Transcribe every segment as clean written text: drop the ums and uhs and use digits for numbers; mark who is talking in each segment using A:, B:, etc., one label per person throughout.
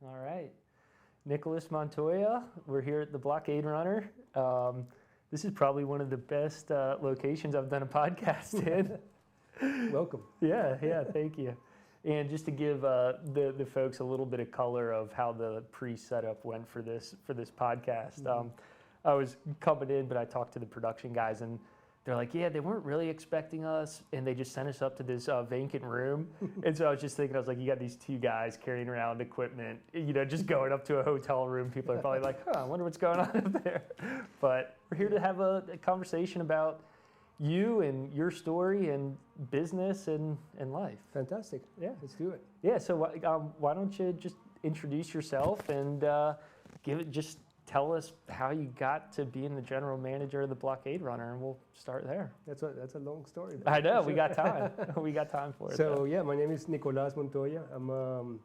A: All right. Nicolas Montoya, we're here at the Blockade Runner. This is probably one of the best locations I've done a podcast in.
B: Welcome.
A: Yeah, thank you. And just to give the folks a little bit of color of how the pre-setup went for this podcast. I was coming in, but I talked to the production guys, and they're like, yeah, they weren't really expecting us, and they just sent us up to this vacant room. And so I was just thinking, I was like, you got these two guys carrying around equipment, just going up to a hotel room. People are probably like, I wonder what's going on up there. But we're here to have a conversation about you and your story and business and life.
B: Fantastic.
A: Yeah.
B: Let's do it.
A: Yeah, so why don't you just introduce yourself and just tell us how you got to being the general manager of the Blockade Runner, and we'll start there.
B: That's a long story.
A: I know, we got time. We got time for it.
B: So yeah, my name is Nicolas Montoya. I'm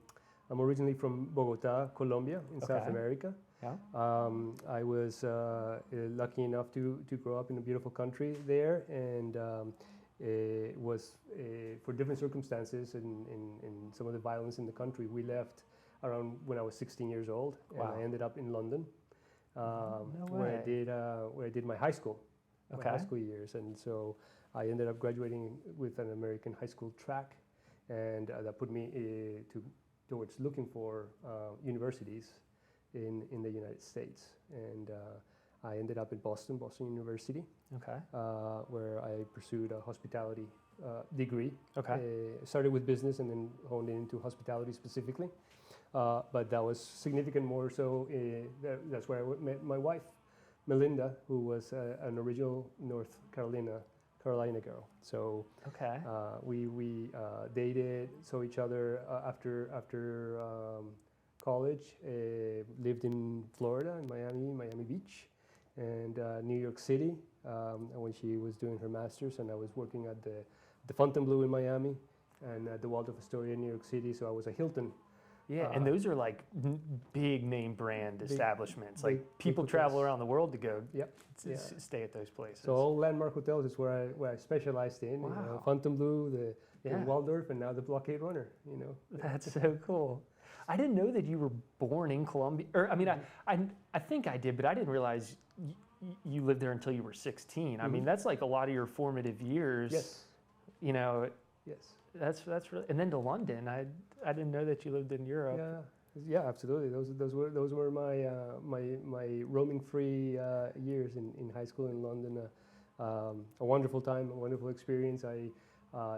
B: originally from Bogota, Colombia, in South America.
A: Yeah.
B: I was lucky enough to grow up in a beautiful country there, and it was for different circumstances and some of the violence in the country. We left around when I was 16 years old, and I ended up in London. Where I did my high school, high school years, and so I ended up graduating with an American high school track, and that put me towards looking for universities in the United States, and I ended up at Boston University, where I pursued a hospitality degree. Started with business and then honed into hospitality specifically. But that was significant more so, that's where I met my wife, Melinda, who was an original North Carolina girl. So we dated, saw each other after college, lived in Florida, in Miami Beach, and New York City when she was doing her master's, and I was working at the Fontainebleau in Miami and at the Waldorf Astoria in New York City, so I was a Hilton.
A: Yeah, and those are like big name brand establishments. Like people travel around the world to go stay at those places.
B: So all landmark hotels is where I specialized in.
A: Wow.
B: Fontainebleau, the Waldorf, and now the Blockade Runner.
A: That's so cool. I didn't know that you were born in Colombia. Or I mean, I think I did, but I didn't realize you lived there until you were 16. I mean, that's like a lot of your formative years.
B: Yes. Yes.
A: That's really, and then to London. I didn't know that you lived in Europe.
B: Yeah, absolutely. Those were my roaming free years in high school in London. A wonderful time, a wonderful experience. I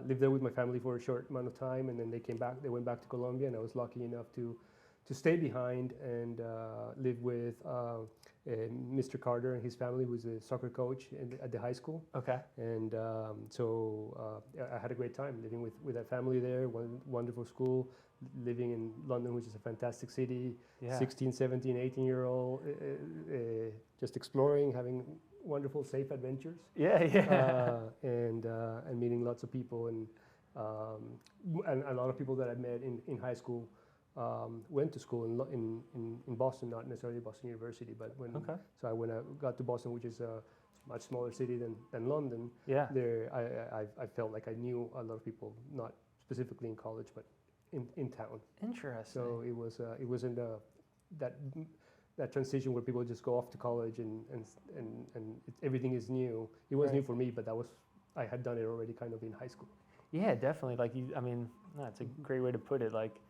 B: lived there with my family for a short amount of time, and then they went back to Colombia, and I was lucky enough to stay behind and live with Mr. Carter and his family, who's a soccer coach at the high school. And so I had a great time living with that family there, wonderful school, living in London, which is a fantastic city, 16, 17, 18-year-old, just exploring, having wonderful, safe adventures. And meeting lots of people, and a lot of people that I met in high school went to school in Boston, not necessarily Boston University, but when I got to Boston, which is a much smaller city than London, there I felt like I knew a lot of people, not specifically in college, but in town.
A: Interesting.
B: So it wasn't that transition where people just go off to college and everything is new. It was new for me, but I had done it already kind of in high school.
A: Yeah, definitely. Like that's a great way to put it. Like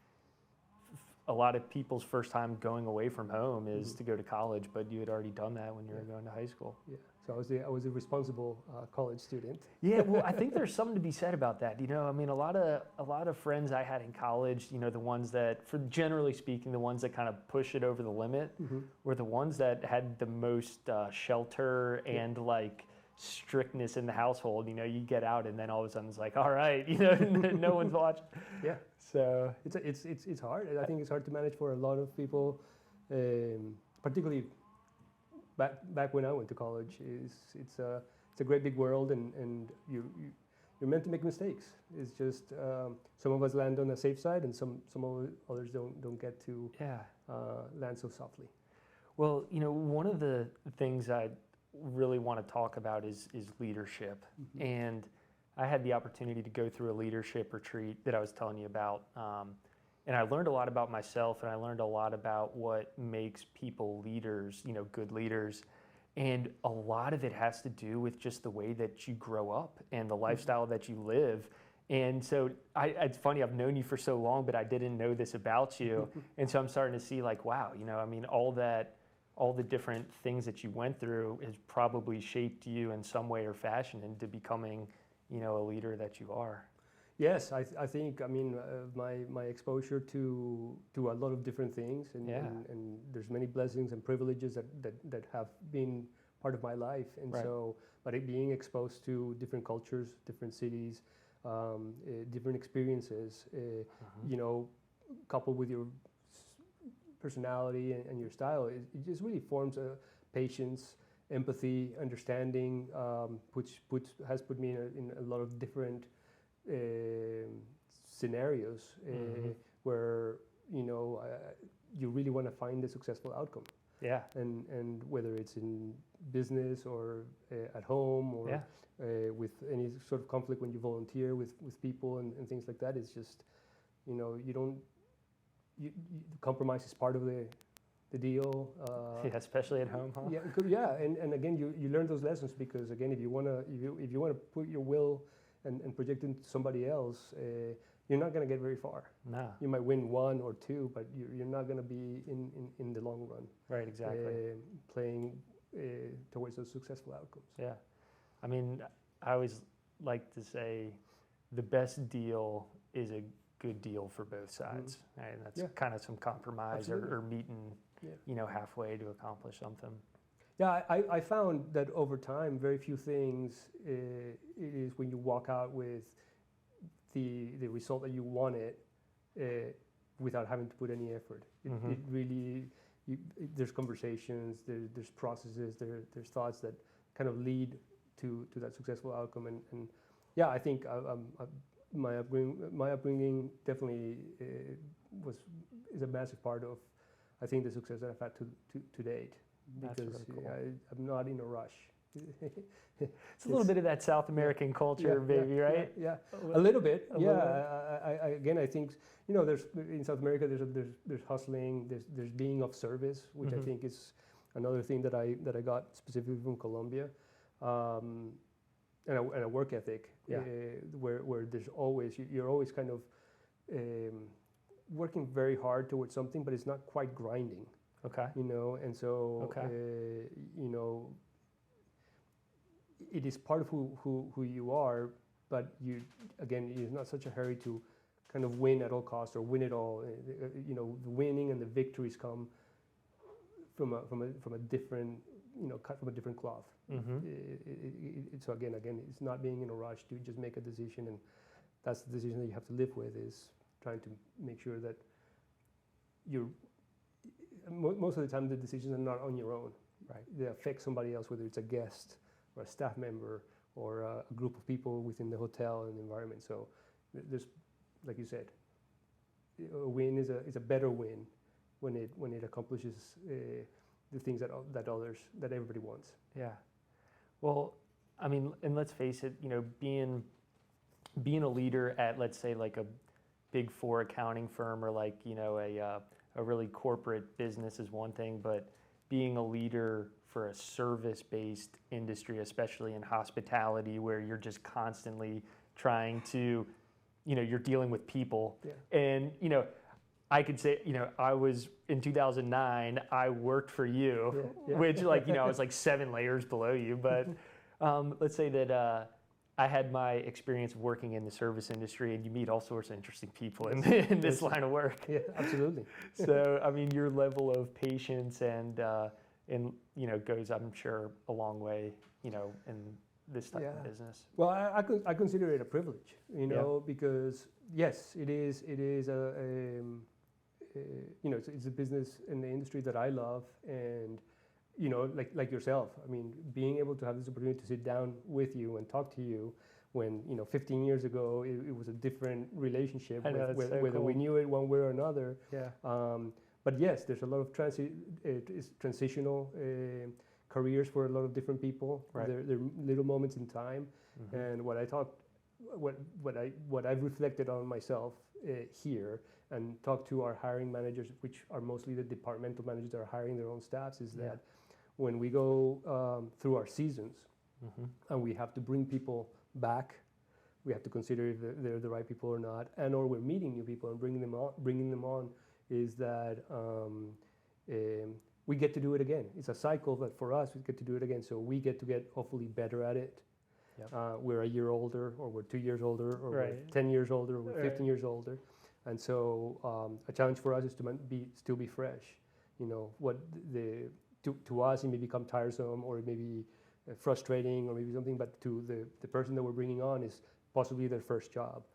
A: a lot of people's first time going away from home is to go to college, but you had already done that when you were going to high school. Yeah.
B: So I was a responsible college student.
A: Yeah, well, I think there's something to be said about that. I mean, a lot of friends I had in college, the ones that, for generally speaking, the ones that kind of push it over the limit, were the ones that had the most shelter and like strictness in the household. You get out and then all of a sudden it's like, all right, no one's watching.
B: Yeah.
A: So
B: it's hard. I think it's hard to manage for a lot of people, particularly back when I went to college. It's a great big world, and you're meant to make mistakes. It's just some of us land on the safe side, and some others don't get to land so softly.
A: Well, one of the things I really want to talk about is leadership. And I had the opportunity to go through a leadership retreat that I was telling you about. and I learned a lot about myself, and I learned a lot about what makes people leaders, good leaders. And a lot of it has to do with just the way that you grow up and the lifestyle that you live. And so it's funny, I've known you for so long, but I didn't know this about you. And so I'm starting to see like, wow, all the different things that you went through has probably shaped you in some way or fashion into becoming, a leader that you are.
B: Yes, I think, my exposure to a lot of different things, and there's many blessings and privileges that have been part of my life. And
A: right.
B: so, but being exposed to different cultures, different cities, different experiences, coupled with your personality and your style, it just really forms a patience, empathy, understanding, which has put me in a lot of different scenarios where you really want to find a successful outcome.
A: Yeah.
B: And whether it's in business or at home or with any sort of conflict when you volunteer with people and things like that, it's just compromise is part of the deal.
A: Especially at home, huh?
B: Yeah, and again you learn those lessons because again if you wanna put your will and project into somebody else, you're not going to get very far.
A: No.
B: You might win one or two, but you're not going to be in the long run.
A: Right, exactly.
B: Playing towards those successful outcomes.
A: Yeah. I mean, I always like to say the best deal is a good deal for both sides. Right? And that's kind of some compromise or meeting, halfway to accomplish something.
B: Yeah, I found that over time, very few things it is when you walk out with the result that you wanted without having to put any effort. It really, there's conversations, there's processes, there's thoughts that kind of lead to that successful outcome. And yeah, I think my upbringing definitely is a massive part of, I think, the success that I've had to date. Because
A: really cool.
B: I'm not in a rush.
A: It's a little bit of that South American culture, right?
B: Yeah, a little bit. I think there's in South America there's hustling, there's being of service, which I think is another thing that I got specifically from Colombia, and a work ethic where there's always you're always kind of working very hard towards something, but it's not quite grinding.
A: Okay.
B: And so it is part of who you are, but it's not such a hurry to kind of win at all costs or win it all. The winning and the victories come from a different cut from a different cloth. So again, it's not being in a rush to just make a decision, and that's the decision that you have to live with, is trying to make sure that you're. Most of the time, the decisions are not on your own. Right? They affect somebody else, whether it's a guest or a staff member or a group of people within the hotel and the environment. So there's, like you said, a win is a better win when it accomplishes the things that everybody wants.
A: Yeah. Well, I mean, and let's face it, being a leader at, let's say, like a Big Four accounting firm or like a really corporate business is one thing, but being a leader for a service-based industry, especially in hospitality, where you're just constantly trying to, you're dealing with people. Yeah. And, I could say, I was in 2009, I worked for you, which I was like 7 layers below you. But let's say that I had my experience of working in the service industry, and you meet all sorts of interesting people in this line of work.
B: Yeah, absolutely.
A: So, I mean, your level of patience and goes, I'm sure, a long way, in this type of business.
B: Well, I consider it a privilege, because yes, it is it's a business in the industry that I love, and like yourself, I mean, being able to have this opportunity to sit down with you and talk to you when 15 years ago it was a different relationship, whether we knew it one way or another. Yeah. But yes, there's a lot of transitional careers for a lot of different people. Right. There are little moments in time, and what I talked what I've reflected on myself here and talked to our hiring managers, which are mostly the departmental managers that are hiring their own staffs, is that when we go through our seasons and we have to bring people back, we have to consider if they're the right people or not, and or we're meeting new people and bringing them on, is that we get to do it again. It's a cycle that for us we get to do it again. So we get to get hopefully better at it. We're a year older, or we're 2 years older, or we're 10 years older, or we're 15 years older, and so a challenge for us is to still be fresh. You know, what to us it may become tiresome, or it may be frustrating, or maybe something, but to the person that we're bringing on is possibly their first job.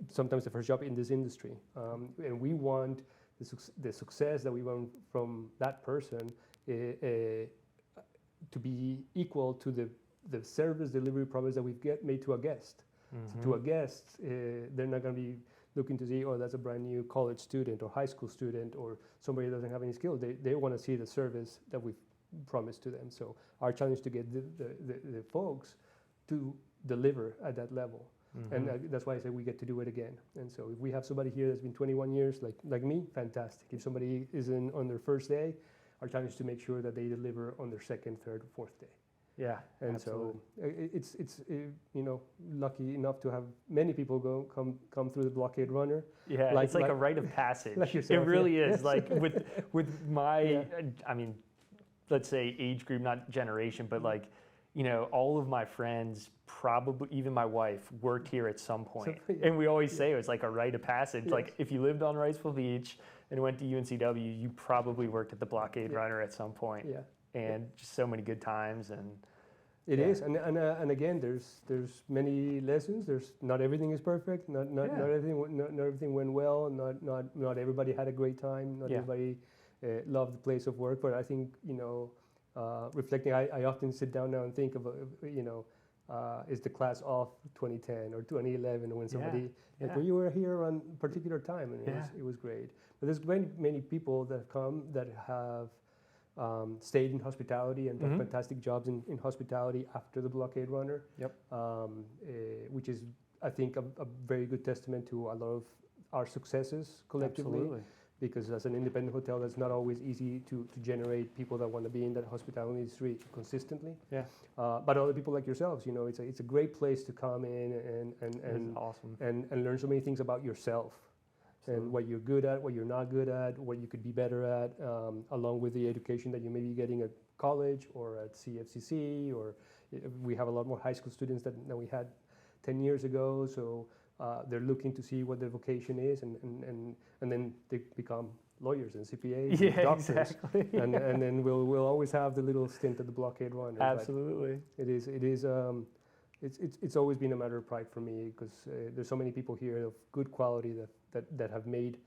B: Sometimes the first job in this industry, and we want the success that we want from that person to be equal to the service delivery promise that we've made to a guest. So to a guest, they're not going to be looking to see, oh, that's a brand new college student or high school student or somebody that doesn't have any skill. They want to see the service that we've promised to them. So our challenge is to get the folks to deliver at that level. And that's why I say we get to do it again. And so if we have somebody here that's been 21 years, like me, fantastic. If somebody is on their first day, our challenge is to make sure that they deliver on their second, third, or fourth day.
A: Yeah,
B: and
A: absolutely.
B: So it's lucky enough to have many people come through the Blockade Runner.
A: Yeah, it's like a rite of passage.
B: Like yourself,
A: it really is.
B: Yes.
A: Like with my, I mean, let's say age group, not generation, but like, all of my friends, probably even my wife, worked here at some point. And we always say it was like a rite of passage. Yes. Like if you lived on Wrightsville Beach and went to UNCW, you probably worked at the Blockade Runner at some point. Yeah. And just so many good times, and
B: it is, and again, there's many lessons. Not everything is perfect. Not everything went well. Not everybody had a great time. Not everybody loved the place of work. But I think reflecting, I often sit down now and think of is the class of 2010 or 2011 when somebody well, you were here on a particular time, and it was great. But there's many people that have come that have stayed in hospitality and done fantastic jobs in hospitality after the Blockade Runner, which is, I think, a very good testament to a lot of our successes collectively. Absolutely. Because as an independent hotel, that's not always easy to generate people that want to be in that hospitality industry consistently. Yeah. But other people like yourselves, it's a great place to come in and
A: awesome.
B: and learn so many things about yourself. Absolutely. And what you're good at, what you're not good at, what you could be better at, along with the education that you may be getting at college or at CFCC, or we have a lot more high school students than we had 10 years ago. So they're looking to see what their vocation is, and then they become lawyers and CPAs and doctors. Exactly. and then we'll always have the little stint at the Blockade Runner.
A: Absolutely.
B: It's always been a matter of pride for me, because there's so many people here of good quality that have made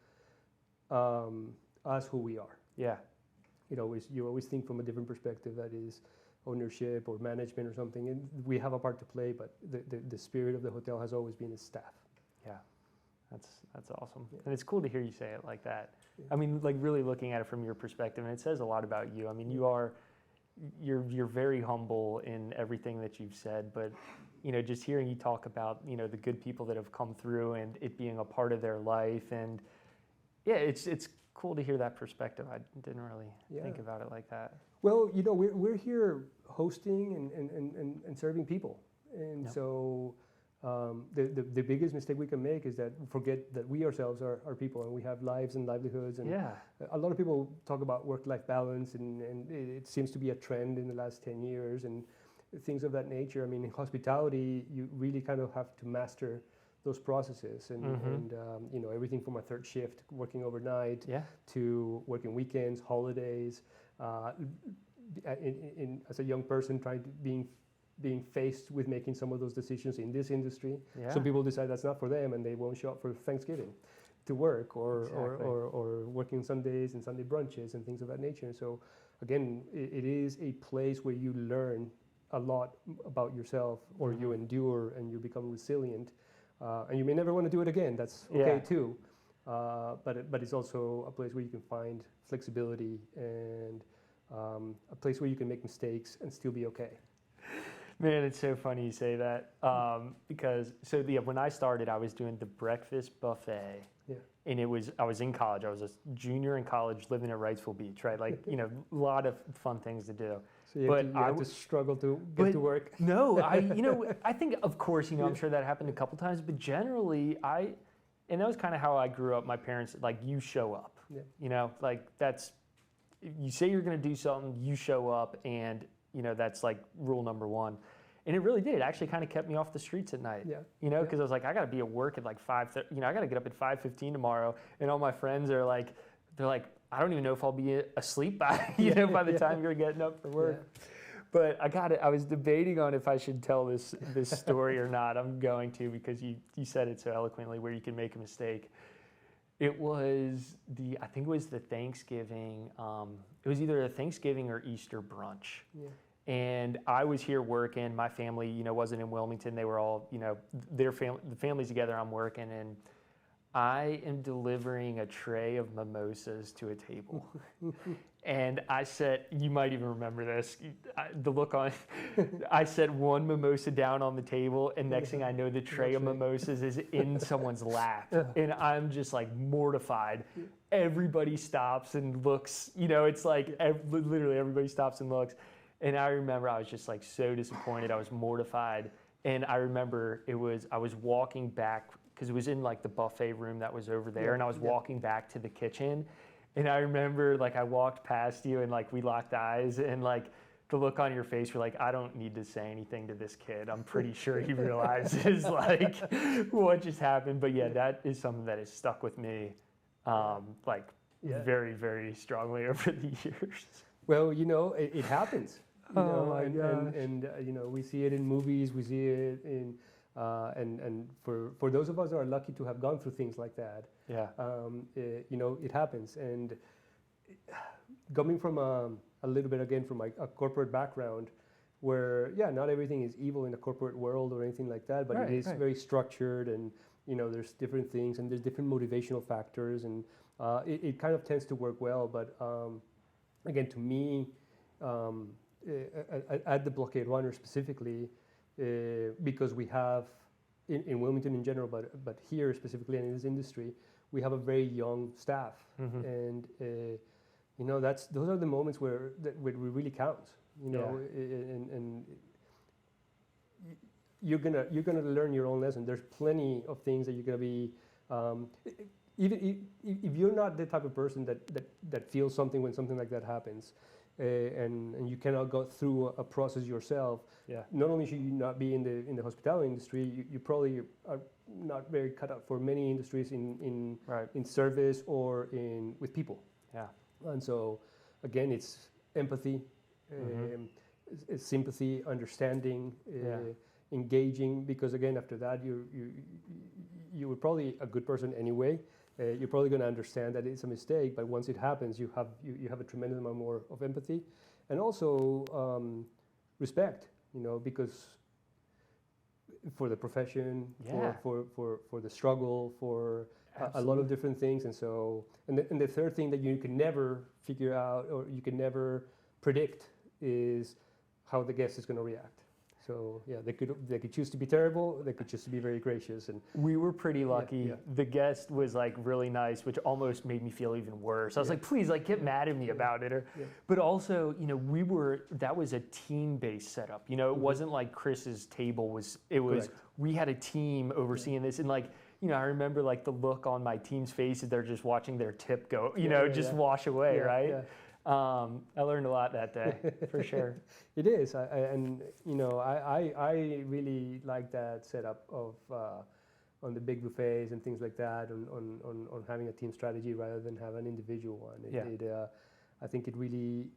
B: us who we are. Yeah. You always think from a different perspective, that is ownership or management or something, and we have a part to play, but the spirit of the hotel has always been its staff.
A: Yeah, that's awesome. Yeah. And it's cool to hear you say it like that. Yeah. I mean, like really looking at it from your perspective, and it says a lot about you. I mean, you're very humble in everything that you've said, but just hearing you talk about the good people that have come through and it being a part of their life, and it's cool to hear that perspective. I didn't really think about it like that.
B: Well, we're here hosting and serving people, and so the biggest mistake we can make is that forget that we ourselves are people, and we have lives and livelihoods. And a lot of people talk about work-life balance, and it seems to be a trend in the last 10 years and things of that nature. I mean, in hospitality, you really kind of have to master those processes, and everything from a third shift, working overnight, to working weekends, holidays. As a young person, being faced with making some of those decisions in this industry. Yeah. Some people decide that's not for them, and they won't show up for Thanksgiving to work, or working Sundays and Sunday brunches and things of that nature. And so again, it is a place where you learn a lot about yourself, or you endure and you become resilient. And you may never want to do it again. That's okay too. But it's also a place where you can find flexibility, and a place where you can make mistakes and still be okay.
A: Man, it's so funny you say that because when I started, I was doing the breakfast buffet, and I was in college. I was a junior in college, living at Wrightsville Beach, right? Like a lot of fun things to do.
B: So you had to struggle to get to work.
A: No, I think of course I'm sure that happened a couple times, but generally and that was kind of how I grew up. My parents like you show up, like that's you say you're going to do something, you show up, and that's like rule number one. And it really did. It actually kind of kept me off the streets at night. Because I was like, I got to be at work at like 5:30. I got to get up at 5:15 tomorrow. And all my friends are like, I don't even know if I'll be asleep by the time you're getting up for work. Yeah. But I was debating on if I should tell this story or not. I'm going to because you said it so eloquently where you can make a mistake. It was I think it was the Thanksgiving. It was either a Thanksgiving or Easter brunch. Yeah. And I was here working. My family, wasn't in Wilmington. They were all, the family's together. I'm working, and I am delivering a tray of mimosas to a table. And I said, you might even remember this, the look on, I set one mimosa down on the table, and next thing I know, the tray of mimosas is in someone's lap. And I'm just like mortified. Everybody stops and looks, it's like literally everybody stops and looks. And I remember I was just like so disappointed. I was mortified. And I remember I was walking back because it was in like the buffet room that was over there. And I was walking back to the kitchen. And I remember like I walked past you and like we locked eyes and like the look on your face, you're like, I don't need to say anything to this kid. I'm pretty sure he realizes like what just happened. But yeah, that is something that has stuck with me very, very strongly over the years.
B: Well, it happens.
A: And
B: we see it in movies. We see it in, and for those of us who are lucky to have gone through things like that, it happens. And coming from a little bit again from a corporate background, where not everything is evil in the corporate world or anything like that, but it is very structured, and there's different things and there's different motivational factors, and it kind of tends to work well. But again, to me. At the Blockade Runner specifically, because we have in Wilmington in general, but here specifically in this industry, we have a very young staff, and those are the moments where it really counts. And you're gonna learn your own lesson. There's plenty of things that you're gonna be. Even if you're not the type of person that feels something when something like that happens. And you cannot go through a process yourself. Not only should you not be in the hospitality industry, you probably are not very cut out for many industries in service or with people. And so again, it's empathy, it's sympathy, understanding, engaging. Because again, after that, you were probably a good person anyway. You're probably going to understand that it's a mistake, but once it happens, you have a tremendous amount more of empathy, and also respect. Because for the profession, for the struggle, for a lot of different things, and so and the third thing that you can never figure out or you can never predict is how the guest is going to react. So they could choose to be terrible. They could choose to be very gracious. And
A: we were pretty lucky. The guest was like really nice, which almost made me feel even worse. I was like, please, like get mad at me about it. But also, that was a team-based setup. It wasn't like Chris's table was. It was Correct. We had a team overseeing this, and like. I remember like the look on my team's faces. They're just watching their tip go, wash away, right? Yeah. I learned a lot that day, for sure.
B: It is, I really like that setup of on the big buffets and things like that, on having a team strategy rather than have an individual one. I think it really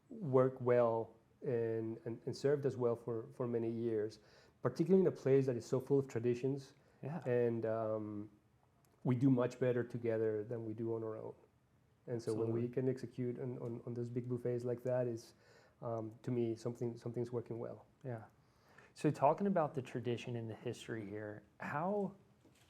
B: worked well and served us well for many years, particularly in a place that is so full of traditions. And we do much better together than we do on our own. And so Absolutely. When we can execute on those big buffets like that is, to me, something's working well.
A: Yeah. So talking about the tradition and the history here, how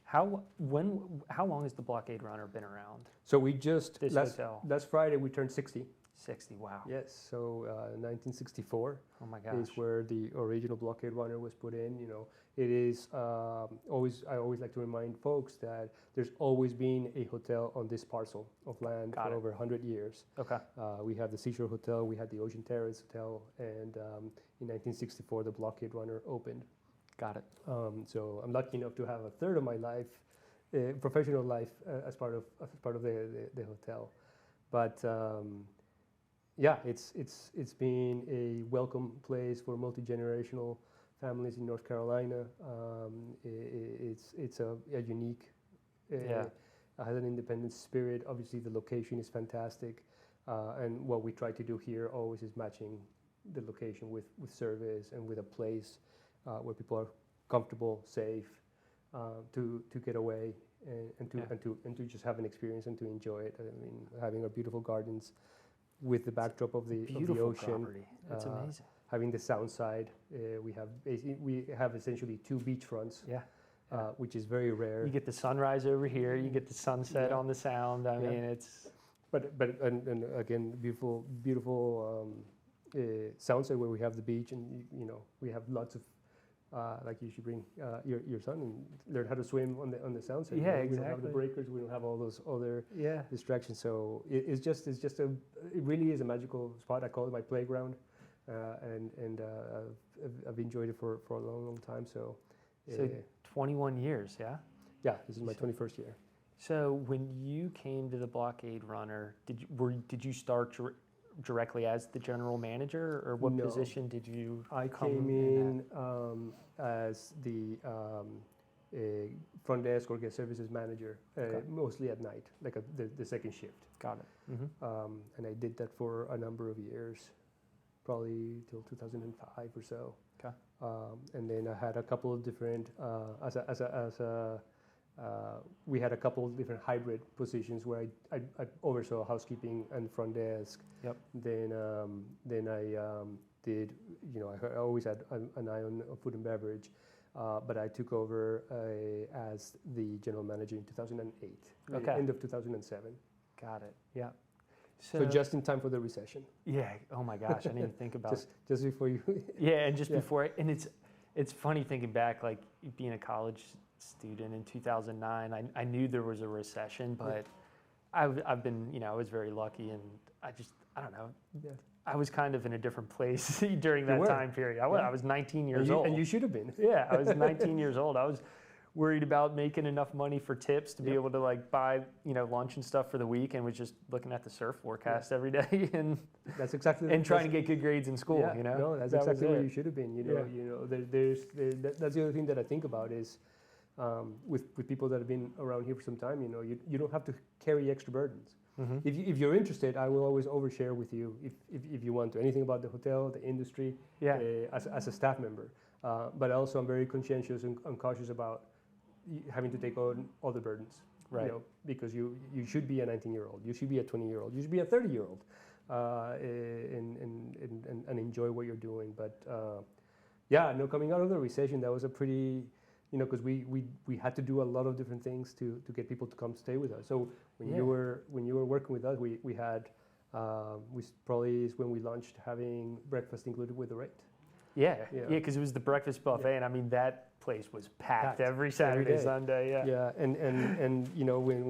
A: long has the Blockade Runner been around?
B: So we just last Friday we turned 60.
A: 60, wow.
B: Yes, so 1964
A: Oh my gosh.
B: is where the original Blockade Runner was put in. It is always, I always like to remind folks that there's always been a hotel on this parcel of land for over 100 years.
A: Okay.
B: We have the Seashore Hotel, we had the Ocean Terrace Hotel, and in 1964 the Blockade Runner opened.
A: Got it.
B: So I'm lucky enough to have a third of my life, professional life, as part of the hotel. But yeah, it's been a welcome place for multi-generational families in North Carolina. It's a unique, has an independent spirit. Obviously, the location is fantastic, and what we try to do here always is matching the location with service and with a place where people are comfortable, safe, to get away and to just have an experience and to enjoy it. I mean, having our beautiful gardens with the backdrop of the ocean.
A: Property. That's amazing.
B: Having the sound side, we have essentially two beachfronts, which is very rare.
A: You get the sunrise over here. You get the sunset on the sound. I mean, it's.
B: But again, beautiful soundside where we have the beach, and we have lots of. Like you should bring your son and learn how to swim on the sound side.
A: Yeah, exactly.
B: We don't have the breakers. We don't have all those other distractions. So it really is a magical spot. I call it my playground, and I've enjoyed it for a long time. So
A: 21 years, yeah.
B: Yeah, this is my 21st year.
A: So when you came to the Blockade Runner, did you start directly as the general manager, or what position did you?
B: I came in as the front desk or guest services manager, mostly at night, like the second shift.
A: Got it. Mm-hmm.
B: And I did that for a number of years, probably till 2005 or so.
A: Okay.
B: And then I had a couple of different we had a couple of different hybrid positions where I oversaw housekeeping and front desk.
A: Yep.
B: Then I did, I always had an eye on food and beverage, but I took over as the general manager in 2008, end of 2007.
A: Got it. Yeah.
B: So just in time for the recession.
A: Yeah. Oh my gosh, I didn't even think about
B: just before you.
A: Yeah, and just before, and it's funny thinking back, like being a college student in 2009. I knew there was a recession, but I've been, I was very lucky, and I don't know. Yeah. I was kind of in a different place during that time period. I was 19 years old.
B: And you should have been.
A: Yeah, I was 19 years old. I was worried about making enough money for tips to be able to buy, lunch and stuff for the week, and was just looking at the surf forecast every day and
B: that's exactly
A: and trying to get good grades in school.
B: No, that's exactly where you should have been. That's the other thing that I think about is with people that have been around here for some time. You don't have to carry extra burdens. Mm-hmm. If you're interested, I will always overshare with you if you want to anything about the hotel, the industry, as a staff member. But also, I'm very conscientious and cautious about having to take on all the burdens,
A: right?
B: Because you should be a 19-year-old, you should be a 20-year-old, you should be a 30-year-old, and enjoy what you're doing. But coming out of the recession, that was a pretty, because we had to do a lot of different things to get people to come stay with us. So when you were working with us, we had probably is when we launched having breakfast included with the rate.
A: Yeah, because it was the breakfast buffet, and I mean that place was packed every Saturday, Sunday. Yeah,
B: and when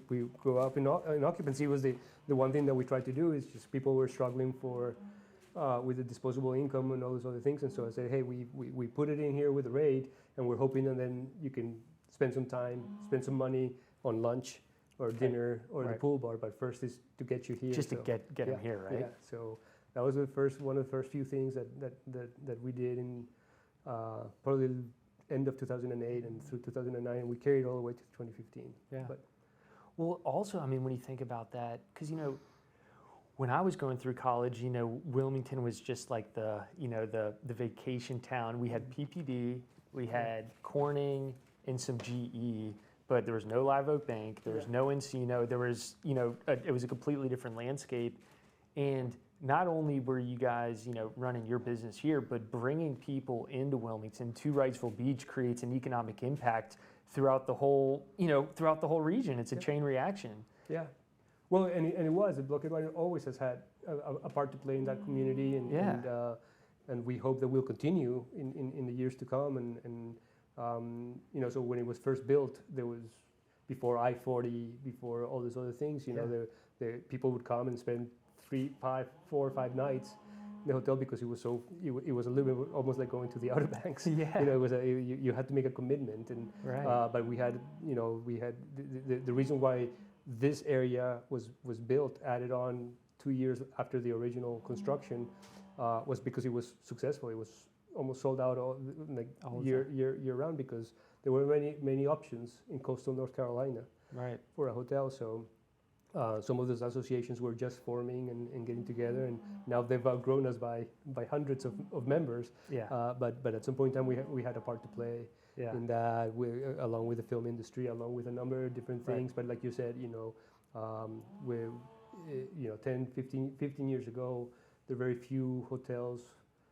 B: we go up in occupancy, was the one thing that we tried to do is just people were struggling with the disposable income and all those other things, and so I said, hey, we put it in here with the rate, and we're hoping that then you can spend some time, spend some money on lunch or dinner or the pool bar, but first is to get you here.
A: Just to get them here, right?
B: Yeah, so. That was one of the first few things that we did in probably the end of 2008 and through 2009, and we carried all the way to 2015.
A: Yeah. Well, also, I mean, when you think about that, because when I was going through college, Wilmington was just like the vacation town. We had PPD, we had Corning, and some GE, but there was no Live Oak Bank, there was no Encino, there was it was a completely different landscape, and not only were you guys, running your business here, but bringing people into Wilmington to Wrightsville Beach creates an economic impact throughout the whole, region. It's a chain reaction.
B: Yeah. Well, and it was. The Blockade Runner always has had a part to play in that community, and we hope that we'll continue in the years to come. And so when it was first built, there was before I-40, before all these other things. The people would come and spend 4 or 5 nights in the hotel because it was a little bit almost like going to the Outer Banks.
A: Yeah.
B: It was you had to make a commitment, and
A: right.
B: but we had the reason why this area was built, added on 2 years after the original construction, was because it was successful. It was almost sold out all year round because there were many options in coastal North Carolina
A: right.
B: for a hotel. So some of those associations were just forming and getting together, and now they've outgrown us by hundreds of members.
A: Yeah.
B: But at some point in time, we had a part to play in that, along with the film industry, along with a number of different things. Right. But like you said, 10, 15 years ago, there were very few hotels.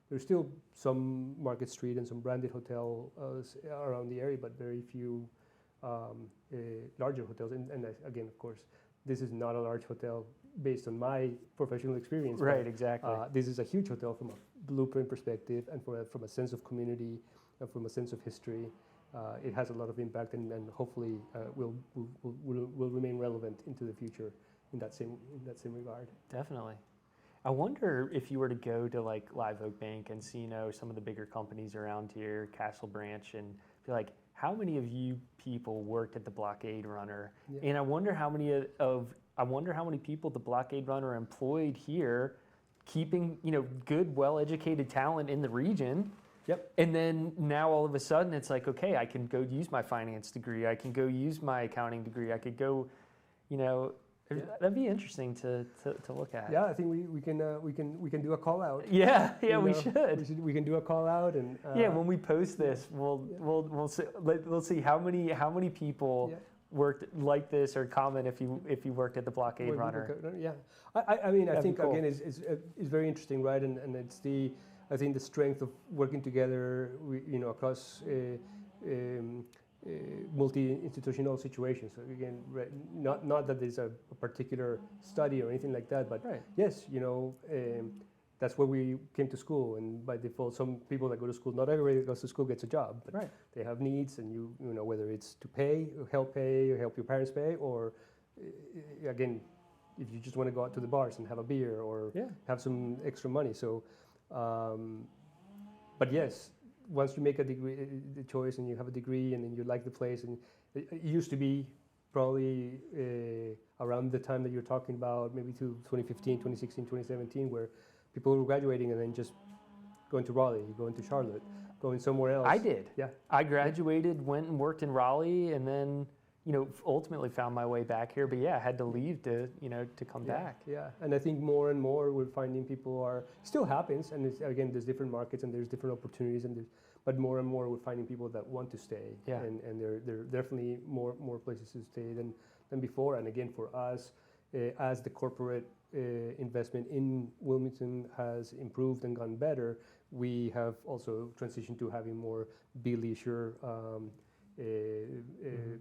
B: There's still some Market Street and some branded hotels around the area, but very few larger hotels. And again, of course, this is not a large hotel based on my professional experience.
A: Right, exactly.
B: This is a huge hotel from a blueprint perspective, and from a sense of community and from a sense of history. It has a lot of impact, and hopefully will remain relevant into the future in that same regard.
A: Definitely. I wonder if you were to go to like Live Oak Bank, Encino, some of the bigger companies around here, Castle Branch, and be like, how many of you people worked at the Blockade Runner? Yeah. And I wonder how many people the Blockade Runner employed here, keeping good, well-educated talent in the region.
B: Yep.
A: And then now all of a sudden it's like, okay, I can go use my finance degree. I can go use my accounting degree. I could go, that'd be interesting to look at.
B: Yeah, I think we can do a call out.
A: Yeah, we should.
B: We can do a call out, and
A: when we post this, we'll see how many people worked like this, or comment if you worked at the Blockade Runner.
B: Yeah, I mean, I think cool. Again is very interesting, right? And it's I think the strength of working together, across multi-institutional situations. So again, not that there's a particular study or anything like that, but right. Yes, that's where we came to school, and by default, some people that go to school, not everybody that goes to school gets a job, but right. They have needs, and you know whether it's to pay, or help your parents pay, or again, if you just want to go out to the bars and have a beer or have some extra money. So, but yes. Once you make a degree, the choice, and you have a degree, and then you like the place, and it used to be probably around the time that you're talking about, maybe to 2015, 2016, 2017, where people were graduating and then just going to Raleigh, going to Charlotte, going somewhere else.
A: I did.
B: Yeah.
A: I graduated, went and worked in Raleigh, and then ultimately found my way back here. But I had to leave to come back.
B: Yeah, and I think more and more we're finding people still happens, and again, there's different markets and there's different opportunities, but more and more we're finding people that want to stay. Yeah. And there are definitely more places to stay than before. And again, for us, as the corporate investment in Wilmington has improved and gotten better, we have also transitioned to having more leisure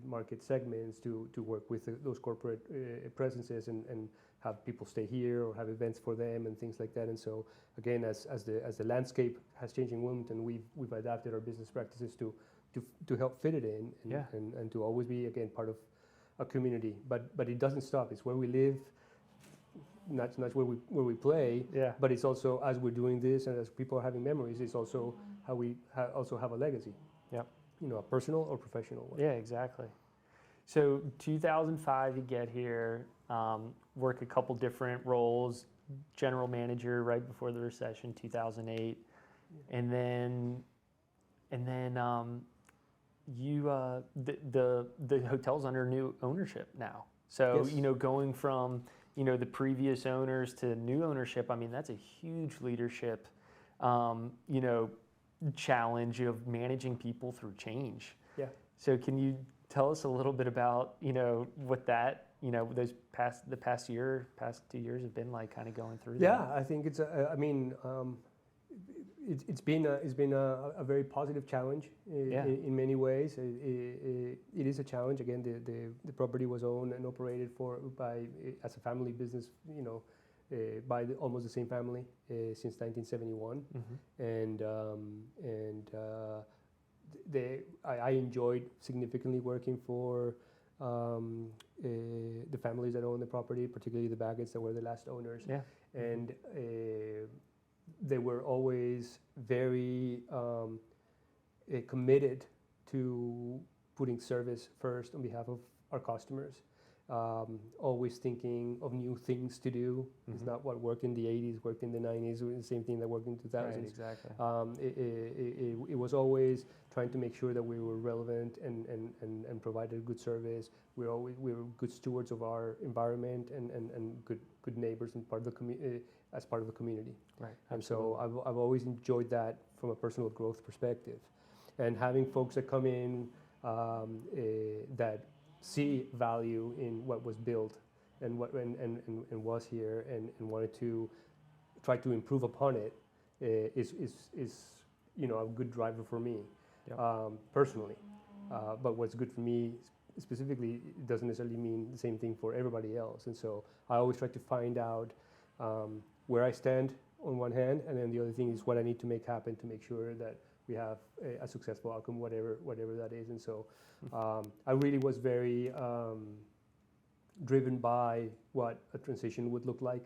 B: market segments to work with those corporate presences and have people stay here or have events for them and things like that. And so again, as the landscape has changed in Wilmington, we've adapted our business practices to help fit it in and to always be again part of a community. But it doesn't stop. It's where we live. Not where we play, but it's also as we're doing this and as people are having memories, it's also how we also have a legacy.
A: Yep.
B: A personal or professional one.
A: Yeah, exactly. So 2005, you get here, work a couple different roles, general manager right before the recession, 2008, and then you the hotel's under new ownership now. So yes. Going from the previous owners to new ownership, I mean that's a huge leadership, challenge of managing people through change. Yeah. So can you tell us a little bit about what that those past 2 years have been like, kind of going through?
B: Yeah,
A: that?
B: I think it's it's been a very positive challenge in many ways. It is a challenge. Again, the property was owned and operated as a family business, by almost the same family since 1971, and I enjoyed significantly working for the families that own the property, particularly the Baggots that were the last owners.
A: Yeah.
B: And they were always very committed to putting service first on behalf of our customers. Always thinking of new things to do. It's not what worked in the 80s, worked in the 90s, the same thing that worked in 2000s.
A: Right, exactly.
B: It was always trying to make sure that we were relevant and provided good service. We were good stewards of our environment and good neighbors and part of the as part of the community.
A: Right.
B: And so I've always enjoyed that from a personal growth perspective. And having folks that come in that see value in what was built and what and was here and wanted to try to improve upon it is a good driver for me.
A: Yep.
B: Personally. But what's good for me specifically doesn't necessarily mean the same thing for everybody else. And so I always try to find out where I stand on one hand, and then the other thing is what I need to make happen to make sure that we have a successful outcome, whatever that is. And so I really was very driven by what a transition would look like,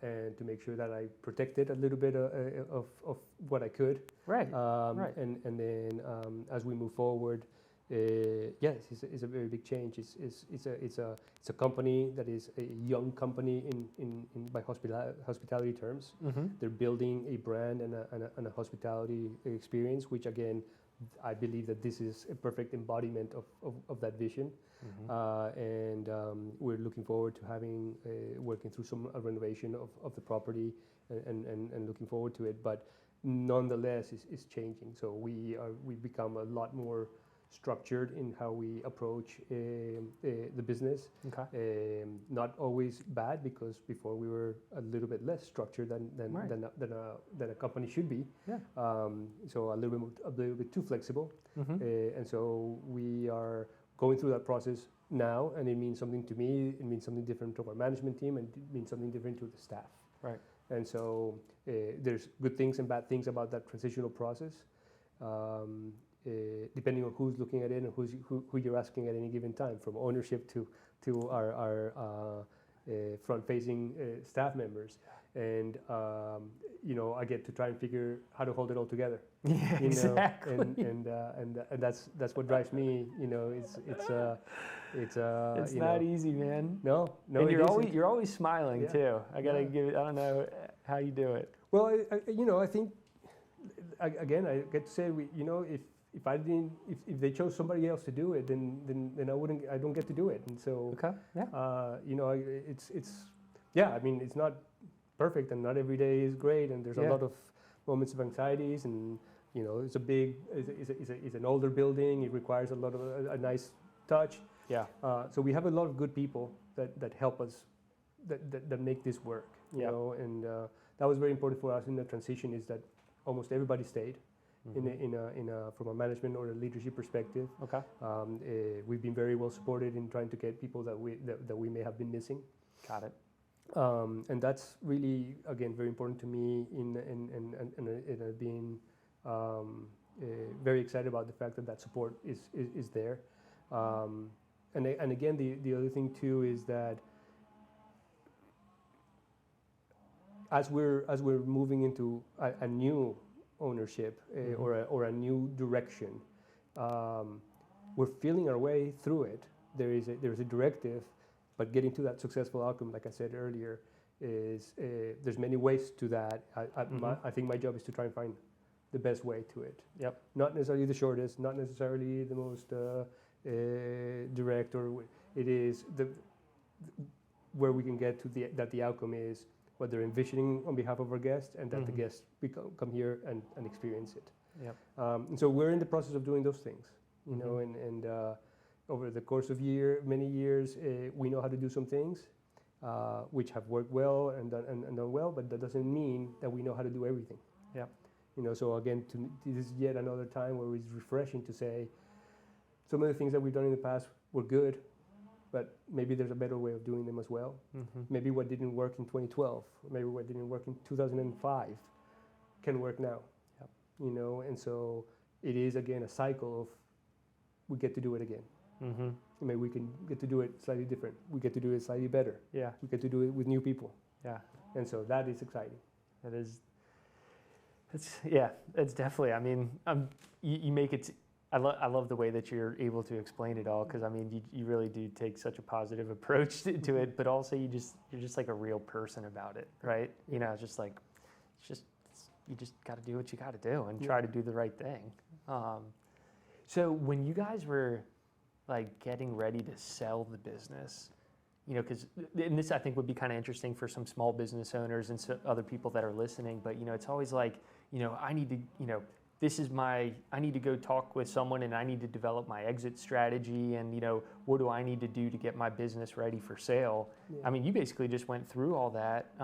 B: and to make sure that I protected a little bit of what I could.
A: Right. Right.
B: And then as we move forward, yes, it's a very big change. It's a company that is a young company in by hospitality terms. They're building a brand and a hospitality experience, which again, I believe that this is a perfect embodiment of that vision. And we're looking forward to having working through some renovation of the property and looking forward to it. But nonetheless, it's changing. So we become a lot more structured in how we approach the business.
A: Okay.
B: Not always bad, because before we were a little bit less structured than a company should be.
A: Yeah.
B: So a little bit too flexible. And so we are going through that process now, and it means something to me. It means something different to our management team, and it means something different to the staff.
A: Right.
B: And so there's good things and bad things about that transitional process. Depending on who's looking at it and who you're asking at any given time, from ownership to our front-facing staff members, and I get to try and figure how to hold it all together.
A: Yeah, exactly.
B: And that's what drives me. It's
A: not easy, man.
B: No,
A: and you're always smiling too. I gotta give it. I don't know how you do it.
B: Well, I think again, I get to say if they chose somebody else to do it, then I don't get to do it. And so
A: okay. Yeah.
B: I mean, it's not perfect, and not every day is great, and there's a lot of moments of anxieties, and it's an older building. It requires a lot of a nice touch.
A: Yeah.
B: So we have a lot of good people that help us, that make this work. You know, and that was very important for us in the transition, is that almost everybody stayed. From a management or a leadership perspective. Okay. We've been very well supported in trying to get people that we may have been missing.
A: Got it.
B: And that's really, again, very important to me in being very excited about the fact that support is there. And again, the other thing too is that as we're moving into a new ownership or a new direction, we're feeling our way through it. There's a directive, but getting to that successful outcome, like I said earlier, is there's many ways to that. I think my job is to try and find the best way to it. Yep. Not necessarily the shortest, not necessarily the most direct, or it is where we can get to that the outcome is what they're envisioning on behalf of our guests, and that the guests come here and experience it. Yep. And so we're in the process of doing those things, you know, and over the course of many years, we know how to do some things which have worked well and done well, but that doesn't mean that we know how to do everything. Yeah. You know, so again, this is yet another time where it's refreshing to say some of the things that we've done in the past were good, but maybe there's a better way of doing them as well. Maybe what didn't work in 2012, maybe what didn't work in 2005 can work now.
A: Yep.
B: You know, and so it is again a cycle of we get to do it again. Maybe we can get to do it slightly different. We get to do it slightly better.
A: Yeah.
B: We get to do it with new people.
A: Yeah.
B: And so that is exciting.
A: That is. It's definitely. I mean, you make it. I love the way that you're able to explain it all, because I mean, you really do take such a positive approach to it, but also you're just like a real person about it, right? You know, it's just like, you just got to do what you got to do and try to do the right thing. So when you guys were like getting ready to sell the business, you know, because, and this I think would be kind of interesting for some small business owners and other people that are listening, but, you know, it's always like, you know, I need to, you know, I need to go talk with someone and I need to develop my exit strategy and, you know, what do I need to do to get my business ready for sale? Yeah. I mean, you basically just went through all that.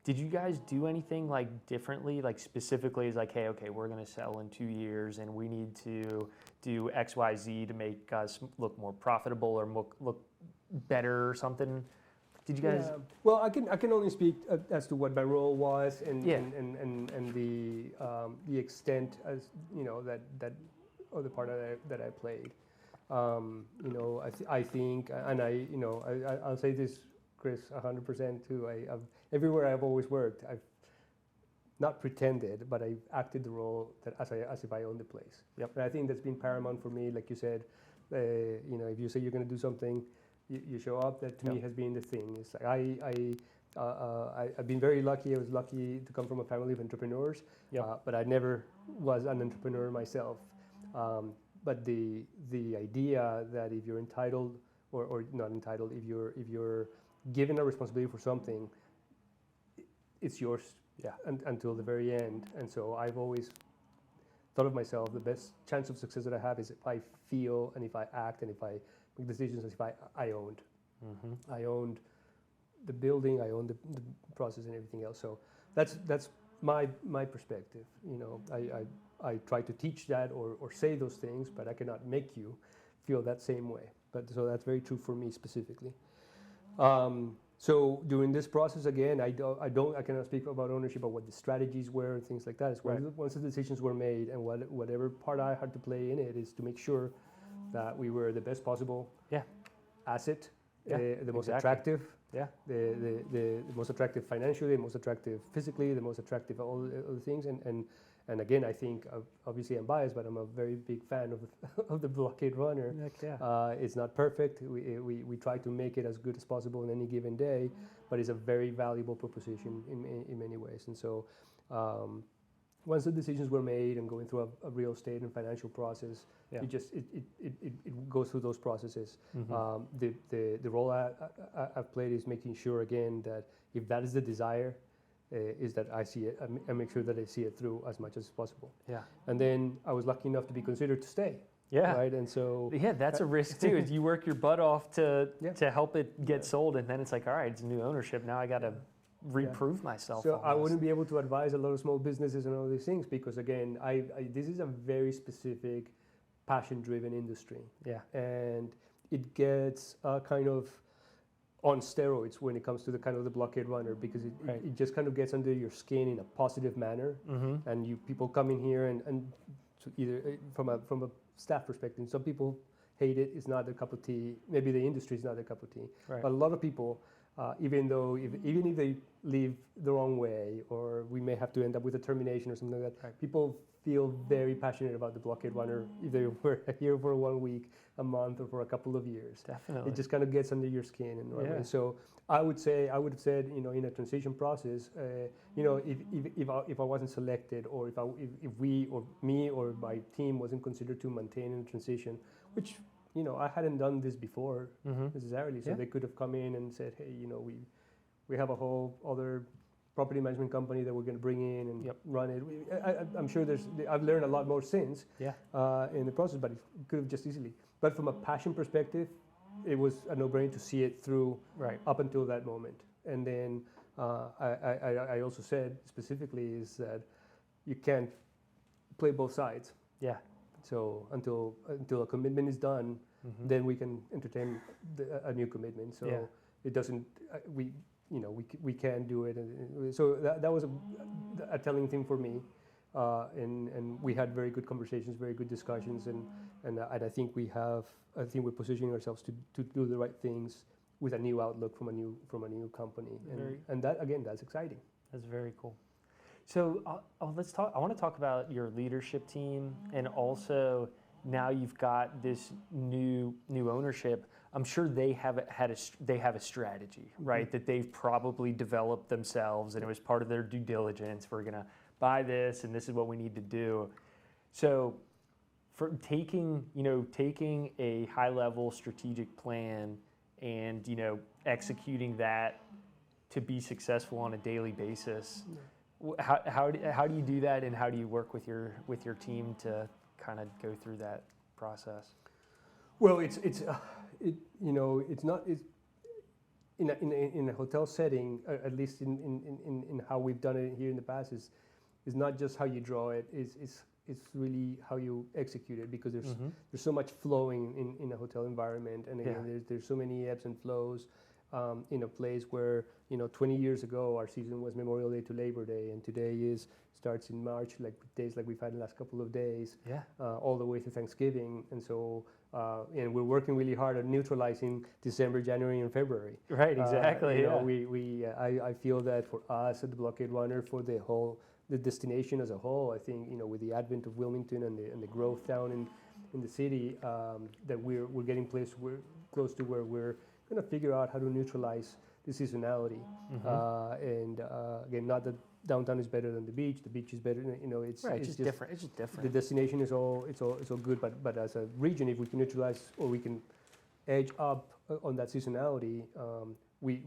A: Did you guys do anything like differently, like specifically as like, hey, okay, we're going to sell in 2 years and we need to do X, Y, Z to make us look more profitable or look better or something? Did you guys? Yeah.
B: Well, I can only speak as to what my role was and the extent, as you know, that or the part that I played. You know, I think, and I'll say this, Chris, 100% too. Everywhere I've always worked, I've not pretended, but I've acted the role that as if I owned the place.
A: Yep.
B: And I think that's been paramount for me. Like you said, you know, if you say you're going to do something, you show up. That to me has been the thing. It's like I've been very lucky. I was lucky to come from a family of entrepreneurs, but I never was an entrepreneur myself. But the idea that if you're entitled or not entitled, if you're given a responsibility for something, it's yours until the very end. And so I've always thought of myself, the best chance of success that I have is if I feel and if I act and if I make decisions as if I owned. I owned the building, I owned the process and everything else. So that's my perspective. You know, I try to teach that or say those things, but I cannot make you feel that same way. But so that's very true for me specifically. So during this process, again, I cannot speak about ownership of what the strategies were and things like that. It's once the decisions were made and whatever part I had to play in it is to make sure that we were the best possible asset, the most attractive, the most attractive financially, the most attractive physically, the most attractive all the things. And again, I think obviously I'm biased, but I'm a very big fan of the Blockade Runner. It's not perfect. We try to make it as good as possible in any given day, but it's a very valuable proposition in many ways. And so once the decisions were made and going through a real estate and financial process, it goes through those processes. The role I've played is making sure again that if that is the desire, is that I see it. I make sure that I see it through as much as possible. Yeah. And then I was lucky enough to be considered to stay. Yeah. Right. And so.
A: Yeah, that's a risk too. Is you work your butt off to help it get sold, and then it's like, all right, it's new ownership. Now I got to reprove myself.
B: So I wouldn't be able to advise a lot of small businesses and all these things because again, this is a very specific, passion-driven industry. Yeah. And it gets kind of on steroids when it comes to the kind of the Blockade Runner because it just kind of gets under your skin in a positive manner, and people come in here and so either from a staff perspective, some people hate it. It's not their cup of tea. Maybe the industry is not their cup of tea. Right. But a lot of people, even if they leave the wrong way, or we may have to end up with a termination or something like that, people feel very passionate about the Blockade Runner if they were here for 1 week, a month, or for a couple of years. Definitely. It just kind of gets under your skin. And so I would have said, you know, in a transition process, you know, if I wasn't selected, or if we or me or my team wasn't considered to maintain in a transition, which, you know, I hadn't done this before necessarily, so they could have come in and said, hey, you know, we have a whole other property management company that we're going to bring in and run it. I'm sure I've learned a lot more since in the process, but it could have just easily. But from a passion perspective, it was a no-brainer to see it through up until that moment. And then I also said specifically is that you can't play both sides. Yeah. So until a commitment is done, then we can entertain a new commitment. So it doesn't, we can do it. And so that was a telling thing for me. And we had very good conversations, very good discussions, and I think we're positioning ourselves to do the right things with a new outlook from a new company, and that again, that's exciting.
A: That's very cool. So let's talk. I want to talk about your leadership team, and also now you've got this new ownership. I'm sure they have a strategy, right? That they've probably developed themselves, and it was part of their due diligence. We're gonna buy this, and this is what we need to do. So, for taking a high-level strategic plan and executing that to be successful on a daily basis. How do you do that, and how do you work with your team to kind of go through that process?
B: Well, it's not in a hotel setting, at least in how we've done it here in the past, is not just how you draw it, it's really how you execute it, because there's so much flowing in a hotel environment, and again, there's so many ebbs and flows. In a place where 20 years ago our season was Memorial Day to Labor Day, and today starts in March, like days like we've had the last couple of days, all the way to Thanksgiving, and so and we're working really hard at neutralizing December, January, and February.
A: Right, exactly.
B: I feel that for us at the Blockade Runner, for the destination as a whole, I think with the advent of Wilmington and the growth down in the city, that we're getting close to where we're going to figure out how to neutralize the seasonality. And again, not that downtown is better than the beach is better. It's just
A: different. It's just different.
B: The destination is all good, but as a region, if we can neutralize or we can edge up on that seasonality, we